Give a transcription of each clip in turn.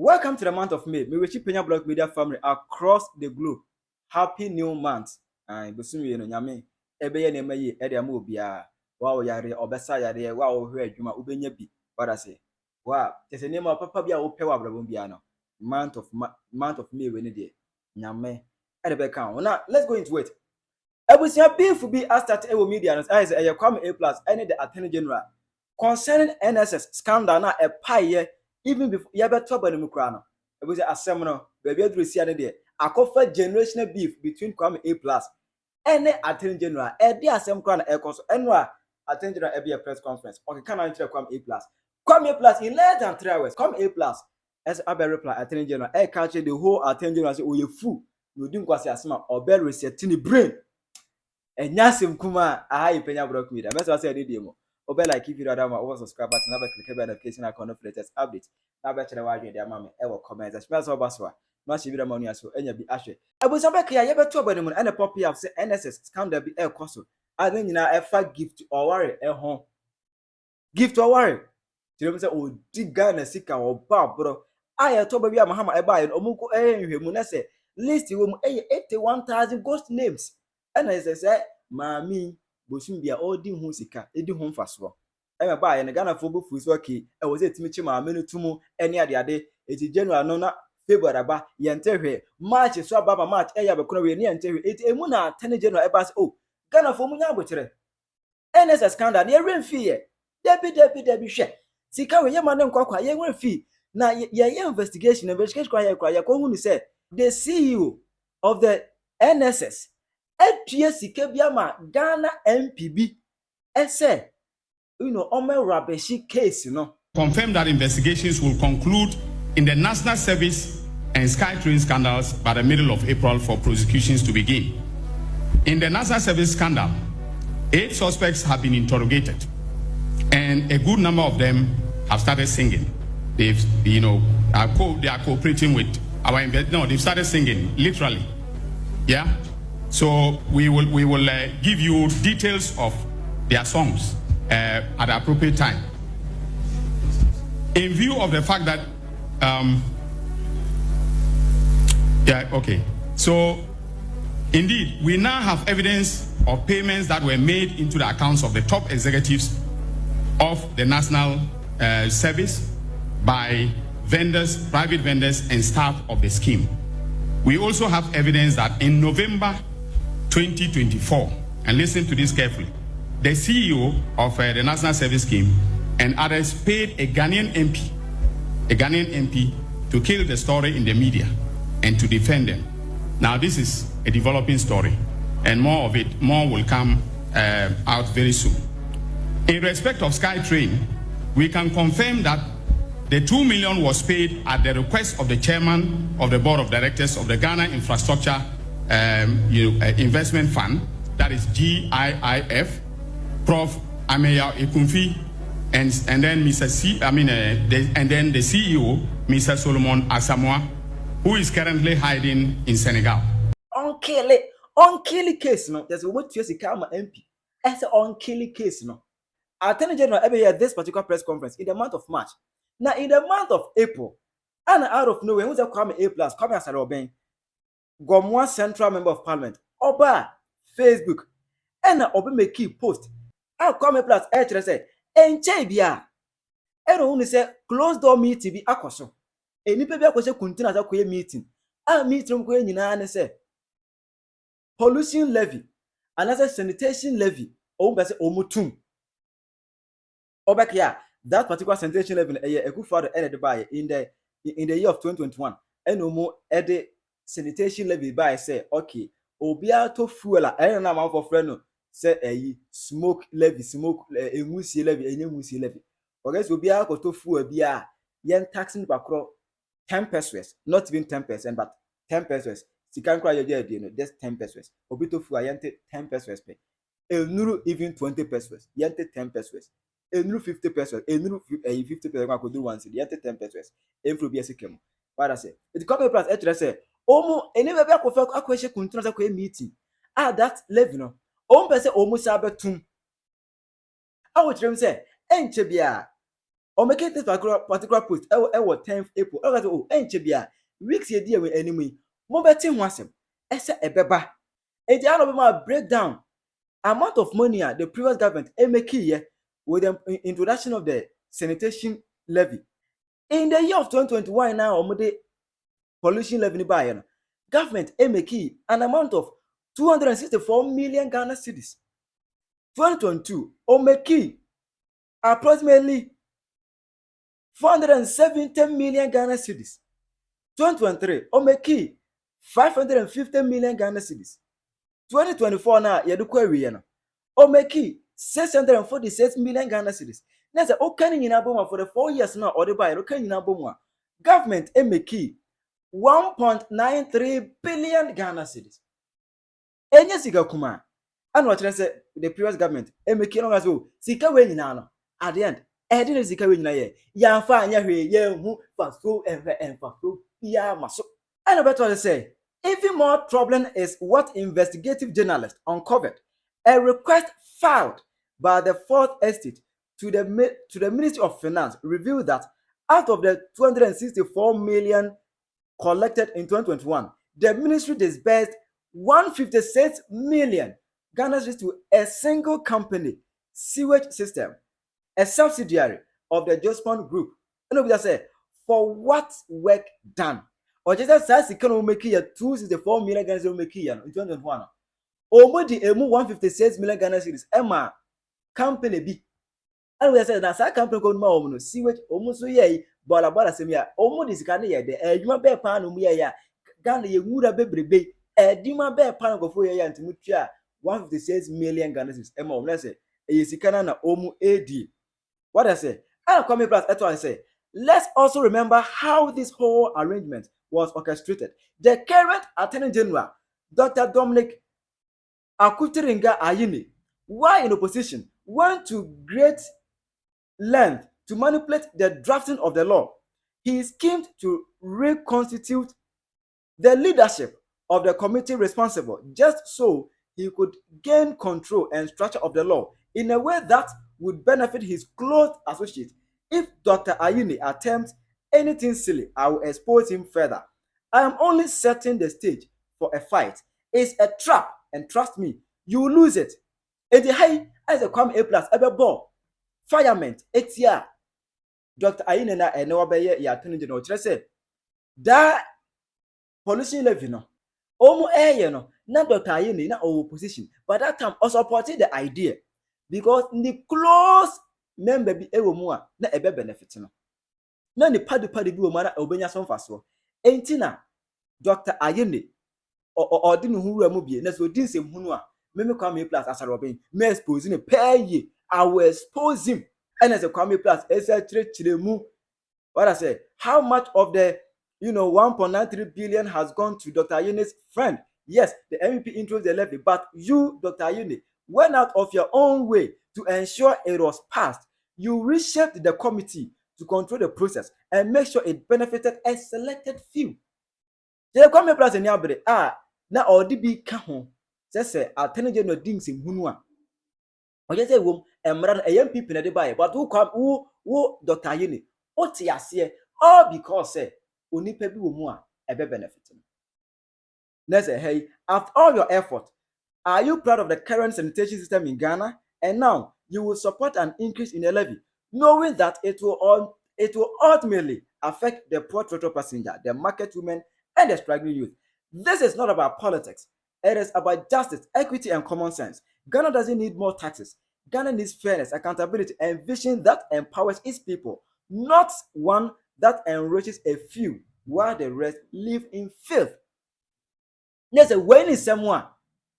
Welcome to the month of May. May we keep Penyah Blog Media family across the globe. Happy new month. Busumi no nyame ebeye na mayi e de ma obia wa wo yare obesa yare wa wo hwe adwuma ubenya bi what I say wa tese ne ma papa bia wo pe wa brabon bia no month of May we ne de nyame e de be kan. Now let's go into it. Ebusia beef be start e wo media no as e come A+ any the Attorney General concerning NSS scandal na e paye even before you better about them kra no e go say asem no baby adresi ane de akofa generational beef between Kwame A+ and Attorney General e de asem kra na e koso enwa Attorney General e be a press conference okay can I tell Kwame A+ in less than 3 hours Kwame A+ as a reply Attorney General e catch the whole Attorney General say oh you fool you din kwase asema obe reset ni brain enyasem kuma ayi Penyah Blog Media best say dey demo obe like if you don't have my subscribe button na be click the notification icon for latest update na be chere wa adwen dey ama me e wo comment as well so baso na she bi da manu aso enya bi ahwe abusa be kya ye beto obani mu na pop up say NSS scandal bi e koso adwen nyina e fa gift or worry e ho gift or worry tire say o diga na sika oba bro aye to ba bi amahama e ba ye omuko ehwehwemu na say list wo mu 81,000 ghost names NSS mami bosumbia odi hu sika edi hu mfaso eme ba ye ne Ghana fo bu fuso okay e wo se timichi maami no tumu eni ade eti January no na February ba ye ntehwe March so aba March e ya be kono we ne ntehwe eti emu na Attorney General e ba se oh Ghana fo mu nya abotire NSS scandal ne remfi ye debi hwe sika we ye ma ne nkwa ye remfi na ye investigation kwa ye ko hu ni say the CEO of the NSS etua sika bia ma Ghana MPB ese Rabeshi case no confirm that investigations will conclude in the National Service and SkyTrain scandals by the middle of April for prosecutions to begin. In the National Service scandal, 8 suspects have been interrogated and a good number of them have started singing. They are cooperating with our they've started singing literally. Yeah. So we will give you details of their songs at the appropriate time. In view of the fact that, so indeed, we now have evidence of payments that were made into the accounts of the top executives of the National Service by vendors, private vendors, and staff of the scheme. We also have evidence that in November 2024, and listen to this carefully, the CEO of the National Service Scheme and others paid a Ghanaian MP to kill the story in the media and to defend them. Now this is a developing story, and more will come out very soon. In respect of SkyTrain, we can confirm that the 2 million was paid at the request of the chairman of the board of directors of the Ghana Infrastructure Investment Fund, that is GIIF, Prof. Ameya Ekunfi, and then and then the CEO, Mr. Solomon Asamoah, who is currently hiding in Senegal. Unkilly case no. There's what you see MP. It's an unkilly case no. Attorney General every year this particular press conference in the month of March. Now in the month of April, and out of nowhere, who's a Kwame A+, Kwame as a Gomwa Central Member of Parliament, Oba Facebook, and Oba make key post. I Kwame A+ say, enche bia. Eno only say closed door meeting be akoso. Eni pe bia kwese kuntina za koye meeting. A meeting koye nyina ne say pollution levy, another sanitation levy, o be say omutum. Obakia that particular sanitation levy a good father ended by in the year of 2021. And no more edit sanitation levy by say okay obia to fuel and na man for friend say smoke levy emusi levy enyemusi levy okay so obia ko to fuel bia yen taxing bakro 10 pesos, not even 10%, but 10 pesos. Sikan kwa yeje no just 10 pesos obi to fuel yente 10 pesos pay enuru even 20 pesos yente 10 pesos enuru 50 pesos enuru 50 pesos kwa do once yente 10 pesos enfro bia sikem what I say it come plus etre say omo enebe bia ko fa akwehye kuntuna za kwa meeting that level no omo be say omo sa betum awo kirem say enche bia or making this particular post, I will 10th April. I go, enche bia, weeks ye dear with enemy. Mo betting wasem, ese ebeba. And the other my breakdown amount of money the previous government make here with the introduction of the sanitation levy. In the year of 2021 now, the pollution levy by government make an amount of 264 million Ghana cedis. 2022, make approximately 470 million Ghana cedis. 2023, make 550 million Ghana cedis. 2024 now, you do query make 646 million Ghana cedis. Now, say, okay, for the 4 years now, or the buy, okay, government make 1.93 billion Ghana cedis. Enya sika kuma. And what I say, the previous government make long as well. Sika we nyina at the end. Didn't sika we nyina ye. Ya fa anya hwe ye hu faso faso ya maso. And about what I say, even more troubling is what investigative journalists uncovered. A request filed by the Fourth Estate to the Ministry of Finance revealed that out of the 264 million collected in 2021, the ministry disbursed 156 million Ghana cedis to a single company, Sewage System, a subsidiary of the Jospon Group. And we just say, for what work done? Or just as economy make here 264 million Ghana cedis make here in 2021. Omodi emu 156 million Ghana cedis. Emma company B. And we say that company called ma sewage almost ye bola semia. Omodi sika ye de edwuma be pan no ye ya. Ghana ye wura bebrebe. Edwuma be pan go fo ye ya ntimu tua 156 million Ghana cedis. Emma o say e sika na omu AD. What I say? And come plus eto I say, let's also remember how this whole arrangement was orchestrated. The current Attorney General, Dr. Dominic Ayine, while in opposition, went to great length to manipulate the drafting of the law. He schemed to reconstitute the leadership of the committee responsible just so he could gain control and structure of the law in a way that would benefit his close associates. If Dr. Ayine attempts anything silly, I will expose him further. I am only setting the stage for a fight. It's a trap, and trust me, you will lose it. It's a high as a come A+ ever ball. Fireman, it's here. Dr. Ayine na ene obeye ya Attorney General say that pollution levy no. Omo no. Na Dr. Ayine na opposition. But that time also supported the idea because the close member bi ewo mu a na ebe benefit no. Na ni padi bi wo ma na obenya so mfaso. Enti na Dr. Ayine or di no hu mu bie na so di nsem hu no a me Kwame Plus asaro oben me expose ne pay I will expose him. And as a Kwame Plus chire what I say, how much of the 1.93 billion has gone to Dr. Ayine's friend? Yes, the MEP introduced the levy, but you, Dr. Ayine, went out of your own way to ensure it was passed. You reshaped the committee to control the process and make sure it benefited a selected few. The Kwame Plus in Yabre, na ODB Kaho, say, Attorney General Dings in Hunua. Or just say, emra a young people in the buy, but who Dr. Ayine, what you say, all because say, only people who more a benefit. Let's say, hey, after all your effort, are you proud of the current sanitation system in Ghana? And now you will support an increase in the levy, knowing that it will ultimately affect the poor total passenger, the market women, and the struggling youth. This is not about politics. It is about justice, equity, and common sense. Ghana doesn't need more taxes. Ghana needs fairness, accountability, and vision that empowers its people, not one that enriches a few while the rest live in filth. There's a when is someone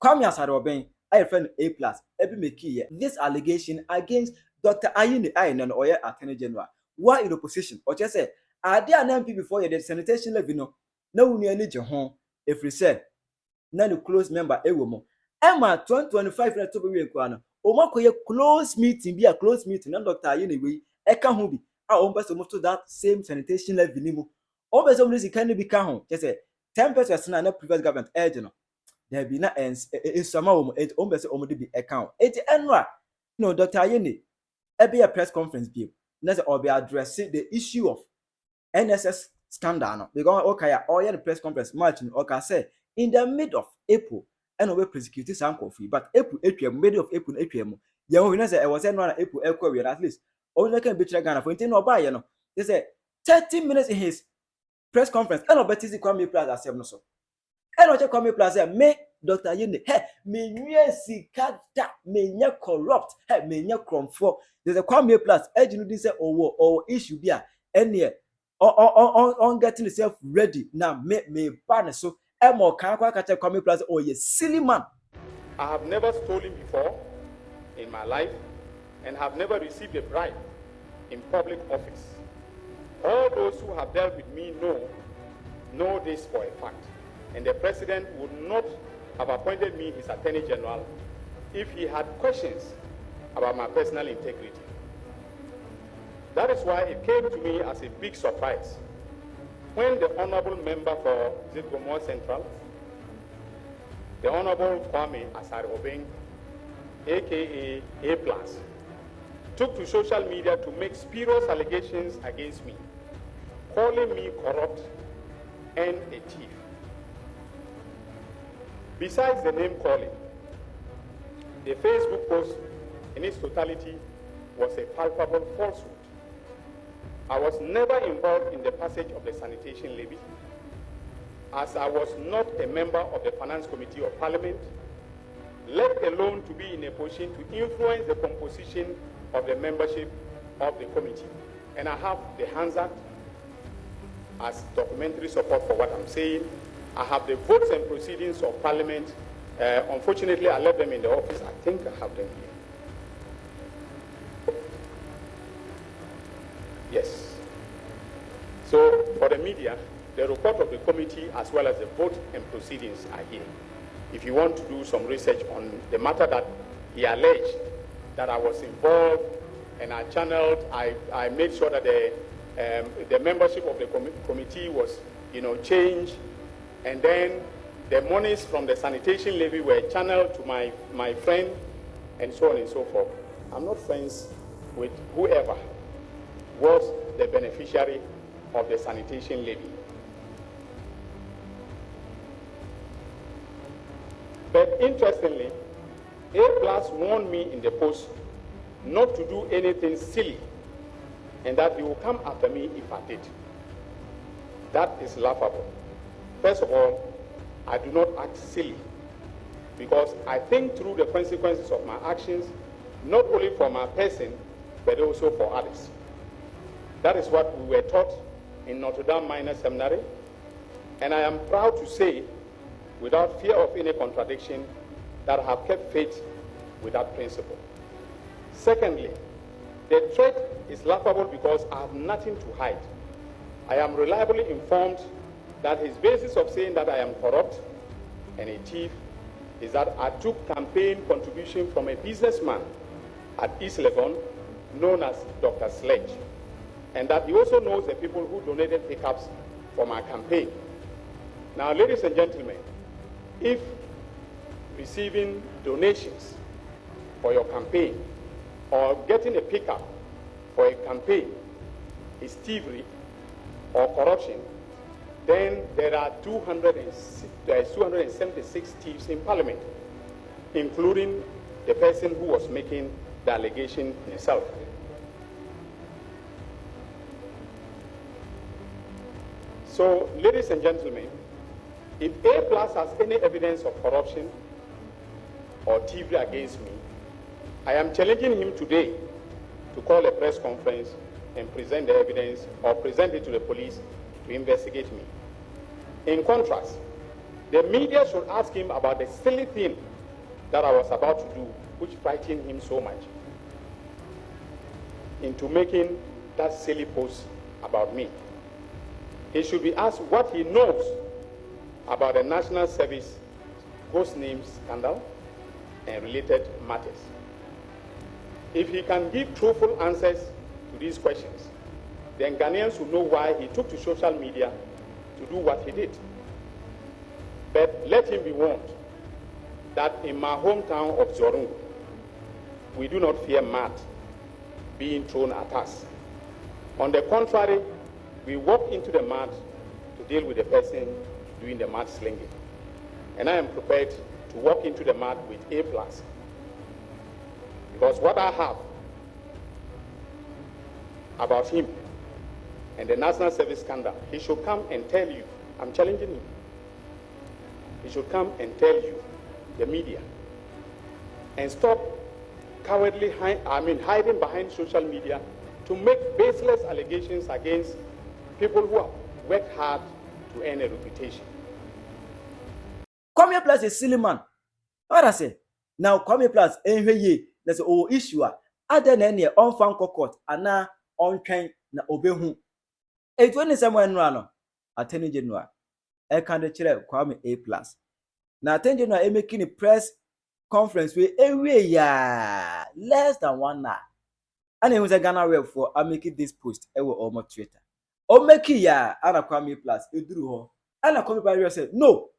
come here, Sarobin, I friend A+, every make this allegation against Dr. Ayine and Oya Attorney General. Why in opposition? Or just say, are there an MP before you the sanitation levy? No need your home if we said, none the close member, a woman. Emma 2025 na tobe we kwa no omako ye close meeting be a close meeting na Dr. Ayine we e ka ho bi a o mbeso mo to that same sanitation levy ni mu o beso mo sika ni bi ka ho je say 10% na previous government edge no there be na ensama o o beso o mo de bi e ka ho eti enra Dr. Ayine e be a press conference bi or be addressing the issue of NSS scandal no because okay all the press conference March okay say in the mid of April and we prosecute some coffee but April mid of April yeah we say I was saying April at least only can be Ghana for anything no buy you know they say 30 minutes in his press conference and obetizi Kwame Plaza asem no so and what Kwame Plaza me Dr. Ayine me nye sikada me nye corrupt me nye cromfo there's a Kwame Plaza ejinu di say owo issue bia ene on getting yourself ready now me ban so emo kan kwa kache Kwame Plaza ye silly man. I have never stolen before in my life and have never received a bribe in public office. All those who have dealt with me know this for a fact. And the president would not have appointed me his Attorney General if he had questions about my personal integrity. That is why it came to me as a big surprise when the honorable member for Zitgomor Central, the Honorable Kwame Asare-Obeng, aka A+, took to social media to make spurious allegations against me, calling me corrupt and a thief. Besides the name calling, the Facebook post in its totality was a palpable falsehood. I was never involved in the passage of the sanitation levy, as I was not a member of the Finance Committee of Parliament, let alone to be in a position to influence the composition of the membership of the committee. And I have the Hands Act as documentary support for what I'm saying. I have the votes and proceedings of Parliament. Unfortunately, I left them in the office. I think I have them here. Yes. So for the media, the report of the committee as well as the vote and proceedings are here. If you want to do some research on the matter that he alleged that I was involved and I channeled, I made sure that the membership of the committee was, changed, and then the monies from the sanitation levy were channeled to my friend, and so on and so forth. I'm not friends with whoever was the beneficiary of the sanitation levy. But interestingly, A+ warned me in the post not to do anything silly and that he will come after me if I did. That is laughable. First of all, I do not act silly because I think through the consequences of my actions, not only for my person, but also for others. That is what we were taught in Notre Dame Minor Seminary, and I am proud to say, without fear of any contradiction, that I have kept faith with that principle. Secondly, the threat is laughable because I have nothing to hide. I am reliably informed that his basis of saying that I am corrupt and a thief is that I took campaign contribution from a businessman at East Legon known as Dr. Sledge, and that he also knows the people who donated pickups for my campaign. Now, ladies and gentlemen, if receiving donations for your campaign or getting a pickup for a campaign is thievery or corruption, then there are 276 thieves in Parliament, including the person who was making the allegation himself. So, ladies and gentlemen, if A+ has any evidence of corruption or thievery against me, I am challenging him today to call a press conference and present the evidence or present it to the police to investigate me. In contrast, the media should ask him about the silly thing that I was about to do, which frightened him so much into making that silly post about me. He should be asked what he knows about the National Service ghost names scandal and related matters. If he can give truthful answers to these questions, then Ghanaians will know why he took to social media to do what he did. But let him be warned that in my hometown of Zorungu, we do not fear mud being thrown at us On the contrary, we walk into the mud to deal with the person doing the mud slinging. And I am prepared to walk into the mud with A+. Because what I have about him and the National Service scandal, he should come and tell you, I'm challenging him. He should come and tell you, the media, and stop cowardly hiding behind social media to make baseless allegations against people who have worked hard to earn a reputation. Come here plus a silly man. What I say? Now come here plus ye. There's a issue. Other than any on fan court and now on train na obehu. A 27 no Attorney General. I can't chere Kwame A+. Now Attorney General making a press conference with every year less than 1 hour. And it was a Ghana web for I making this post. I will almost Twitter. O make ya and Kwame Plus. You drew her. And I come by and said, no,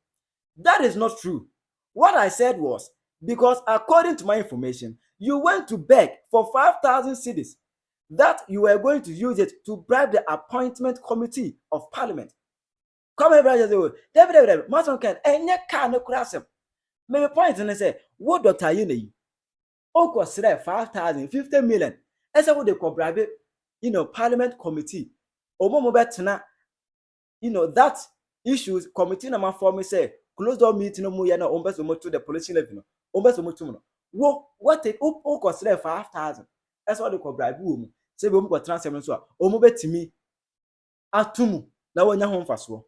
that is not true. What I said was because according to my information, you went to beg for 5,000 cedis that you were going to use it to bribe the appointment committee of parliament. Come here, brother. David, Mason can and you can't cross him. Maybe point and say, what Dr. Ayine? Oko sere 5,000, 50 million. As I would they bribe it, parliament committee. Omo betna, that issues committee number 4 me say close door meeting no mu ya na ombeso mo to the police levy no ombeso mo tum no what take o consider 5,000 that's what they call bribe mu say be mo go transfer so a omo betimi atumu na wonya ho mfaso.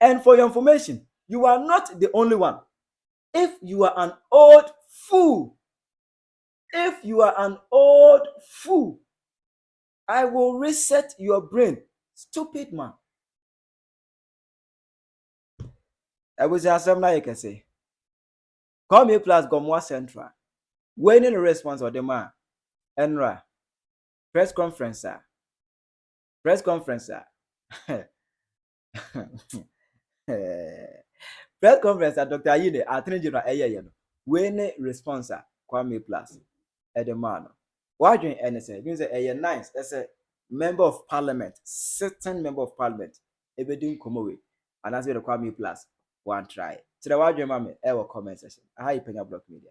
And for your information, you are not the only one. If you are an old fool, I will reset your brain, stupid man. I was asem na you can say. Come here plus Gomwa Central. When in the response of the man, Enra, press conference, press conference, press conference, Dr. Ayine, Attorney General Ayine. When response, Kwame Plus, at the man. Why do you say? You say nice as a member of parliament, certain member of parliament, everything come away, and that's where the Kwame Plus one try. So the why do you mammy ever comment session? I Penyah Block Media.